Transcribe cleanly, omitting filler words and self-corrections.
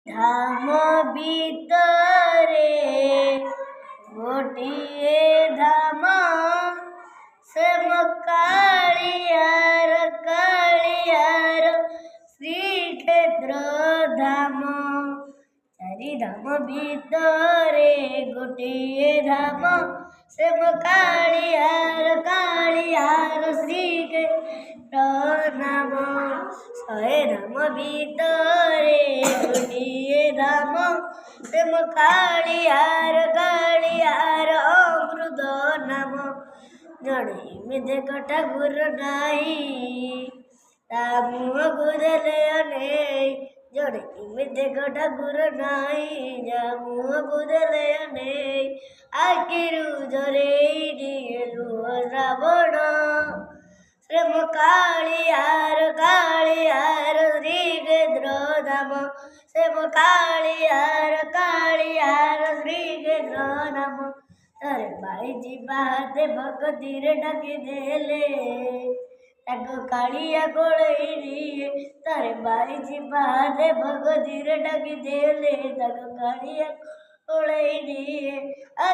ধাম ভিতরে গোটিয়ে ধাম সে কাଳିয়ার শ্রীক্ষেত্র ধাম চারি ধাম ভিতরে গোটিয়ে ধাম সে কাଳିয়ার শ্রীক্ষেত্র নাম শহে ধাম ভিতরে গোটিয়ে ধাম সে কাଳିয়ার অমৃত নাম ଜଣେ ଏମିତି ଏକ ଠାକୁର ନାହିଁ ତା ମୁହଁକୁ ଦେଲେ ଅନେଇ ଜଣେ ଏମିତି ଏକ ଠାକୁର ନାହିଁ ଯା ମୁହଁକୁ ଦେଲେ ଅନେଇ ଆଖିରୁ ଝରେଇ ଦିଏ ଲୁହ ଶ୍ରାବଣ ପ୍ରେମ କାଳିଆର ଶ୍ରୀକ୍ଷେତ୍ର ଧାମ ପ୍ରେମ କାଳିଆର ଶ୍ରୀକ୍ଷେତ୍ର ଧାମ ଥରେ ବାଇଜି ବାହାତେ ଭଗତିରେ ଡାକି ଦେଲେ ତାକୁ କାଳିଆ କୋଳେଇ ନିଏ ଥରେ ବାଇଜି ବାହାତେ ଭଗତିରେ ଡାକି ଦେଲେ ତାକୁ କାଳିଆ କୋଳେଇ ନିଏ